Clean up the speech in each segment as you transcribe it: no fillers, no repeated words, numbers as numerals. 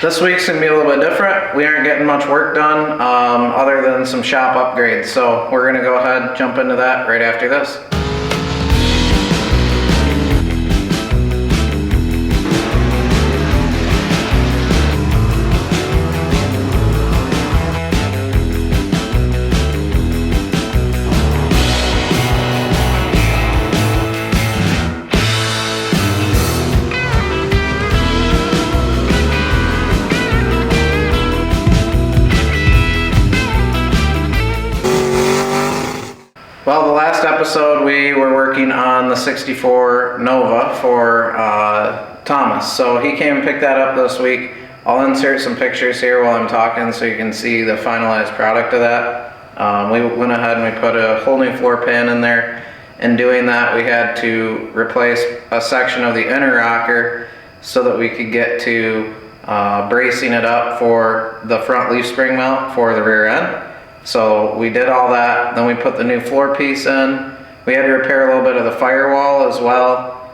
This week's gonna be a little bit different. We aren't getting much work done other than some shop upgrades. So we're gonna go ahead and jump into that right after this. Well, the last episode we were working on the 64 Nova for Thomas. So he came and picked that up this week. I'll insert some pictures here while I'm talking so you can see the finalized product of that. We went ahead and we put a whole new floor pan in there. In doing that, we had to replace a section of the inner rocker so that we could get to bracing it up for the front leaf spring mount for the rear end. So we did all that, then we put the new floor piece in. We had to repair a little bit of the firewall as well.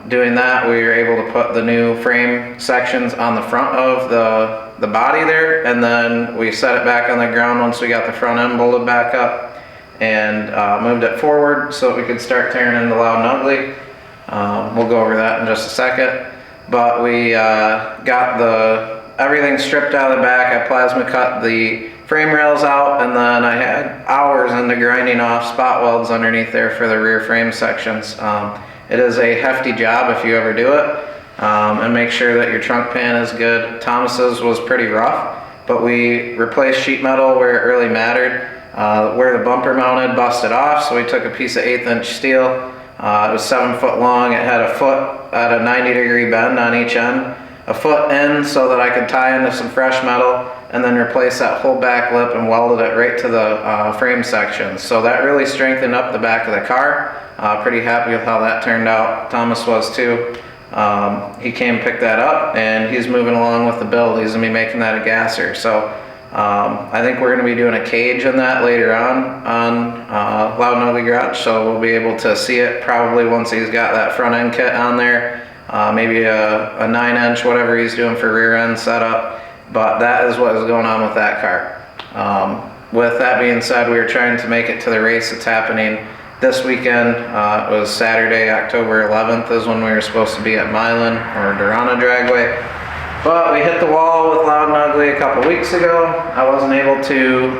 Doing that, we were able to put the new frame sections on the front of the body there, and then we set it back on the ground once we got the front end bolted back up, and moved it forward so that we could start tearing into Loud and Ugly. We'll go over that in just a second. But we got everything stripped out of the back. I plasma cut the frame rails out, and then I had hours into grinding off spot welds underneath there for the rear frame sections. It is a hefty job if you ever do it, and make sure that your trunk pan is good. Thomas's was pretty rough, but we replaced sheet metal where it really mattered. Where the bumper mounted busted off, so we took a piece of 1/8 inch steel. It was 7 foot long. It had a foot at a 90-degree bend on each end, a foot in so that I could tie into some fresh metal, and then replace that whole back lip and welded it right to the frame section. So that really strengthened up the back of the car. Pretty happy with how that turned out. Thomas was too. He came and picked that up, and he's moving along with the build. He's gonna be making that a gasser. So I think we're gonna be doing a cage in that later on Loud and Ugly Garage. So we'll be able to see it probably once he's got that front end kit on there. Maybe a 9-inch, whatever he's doing for rear end setup. But that is what is going on with that car. With that being said, we were trying to make it to the race that's happening this weekend. It was Saturday, October 11th is when we were supposed to be at Milan or Durana Dragway. But we hit the wall with Loud and Ugly a couple weeks ago. I wasn't able to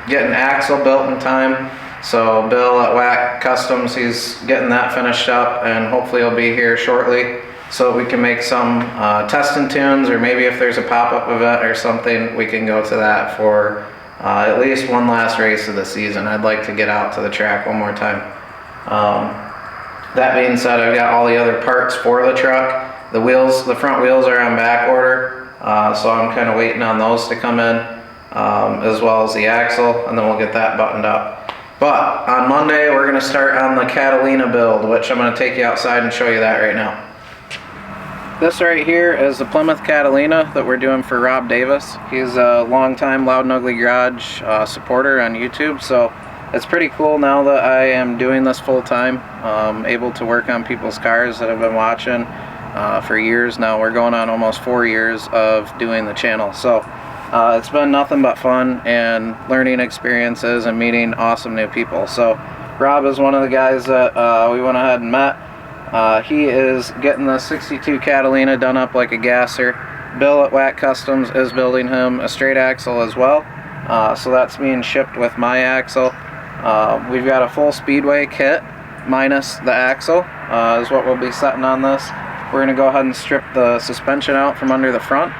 get an axle built in time. So Bill at WAC Customs, he's getting that finished up, and hopefully he'll be here shortly so we can make some testing tunes, or maybe if there's a pop-up event or something, we can go to that for at least one last race of the season. I'd like to get out to the track one more time. That being said, I've got all the other parts for the truck. The wheels, the front wheels are on back order, so I'm kind of waiting on those to come in, as well as the axle, and then we'll get that buttoned up. But on Monday, we're going to start on the Catalina build, which I'm going to take you outside and show you that right now. This right here is the Plymouth Catalina that we're doing for Rob Davis. He's a longtime Loud and Ugly Garage supporter on YouTube, so it's pretty cool now that I am doing this full time, able to work on people's cars that have been watching for years now. We're going on almost 4 years of doing the channel, so it's been nothing but fun and learning experiences and meeting awesome new people. So Rob is one of the guys that we went ahead and met. He is getting the 62 Catalina done up like a gasser. Bill at WAC Customs is building him a straight axle as well. So that's being shipped with my axle. We've got a full Speedway kit minus the axle is what we'll be setting on this. We're going to go ahead and strip the suspension out from under the front.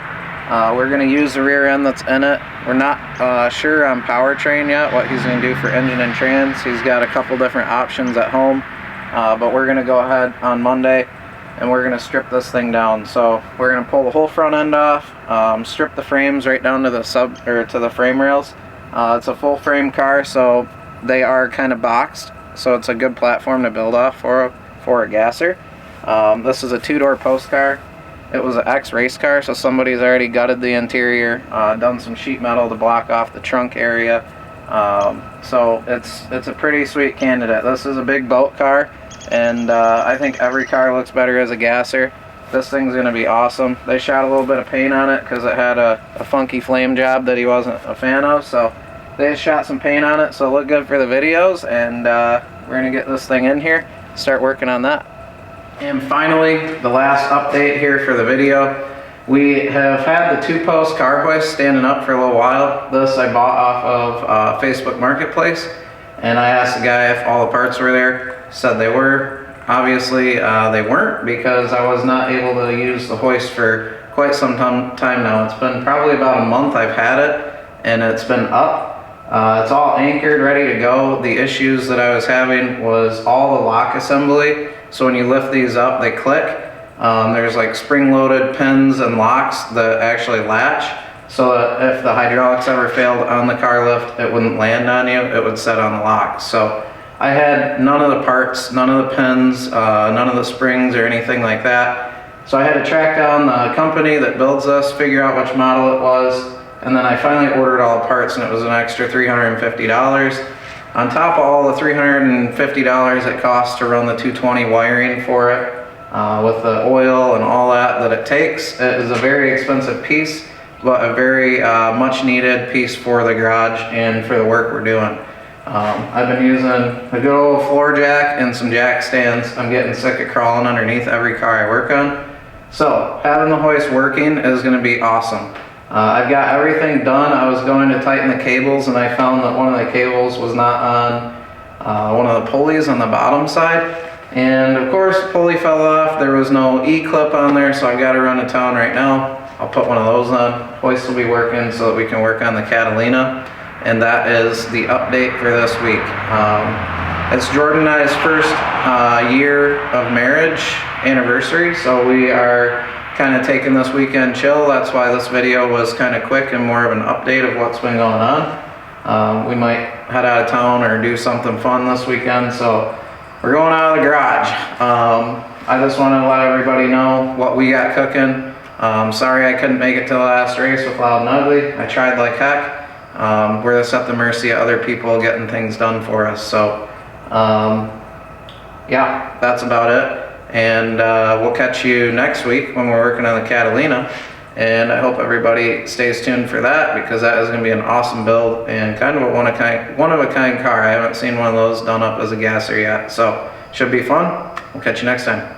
We're going to use the rear end that's in it. We're not sure on powertrain yet, what he's going to do for engine and trans. He's got a couple different options at home, but we're going to go ahead on Monday and we're going to strip this thing down. So we're going to pull the whole front end off, strip the frames right down to the to the frame rails. It's a full frame car, so they are kind of boxed, so it's a good platform to build off for a gasser. This is a 2-door post car. It was an ex-race car, so somebody's already gutted the interior, done some sheet metal to block off the trunk area. So it's a pretty sweet candidate. This is a big boat car, and I think every car looks better as a gasser. This thing's gonna be awesome. They shot a little bit of paint on it because it had a funky flame job that he wasn't a fan of, so they shot some paint on it so it looked good for the videos, and we're gonna get this thing in here, start working on that. And finally, the last update here for the video. We have had the 2-post car hoist standing up for a little while. This I bought off of Facebook Marketplace, and I asked the guy if all the parts were there. He said they were. Obviously, they weren't, because I was not able to use the hoist for quite some time now. It's been probably about a month I've had it, and it's been up. It's all anchored, ready to go. The issues that I was having was all the lock assembly. So when you lift these up, they click. There's like spring-loaded pins and locks that actually latch, so that if the hydraulics ever failed on the car lift, it wouldn't land on you, it would set on the lock. So I had none of the parts, none of the pins, none of the springs or anything like that. So I had to track down the company that builds this, figure out which model it was, and then I finally ordered all the parts, and it was an extra $350. On top of all the $350 it costs to run the 220 wiring for it, with the oil and all that it takes, it is a very expensive piece, but a very much needed piece for the garage and for the work we're doing. I've been using a good old floor jack and some jack stands. I'm getting sick of crawling underneath every car I work on. So having the hoist working is going to be awesome. I've got everything done. I was going to tighten the cables, and I found that one of the cables was not on one of the pulleys on the bottom side. And of course, the pulley fell off. There was no E-clip on there, so I've got to run to town right now. I'll put one of those on. Hoist will be working so that we can work on the Catalina. And that is the update for this week. It's Jordan and I's first year of marriage anniversary, so we are kind of taking this weekend chill. That's why this video was kind of quick and more of an update of what's been going on. We might head out of town or do something fun this weekend, so we're going out of the garage. I just want to let everybody know what we got cooking. Sorry I couldn't make it to the last race with Loud and Ugly. I tried like heck. We're just at the mercy of other people getting things done for us. So yeah, that's about it. And we'll catch you next week when we're working on the Catalina. And I hope everybody stays tuned for that, because that is going to be an awesome build and kind of a one-of-a-kind car. I haven't seen one of those done up as a gasser yet, so should be fun. We'll catch you next time.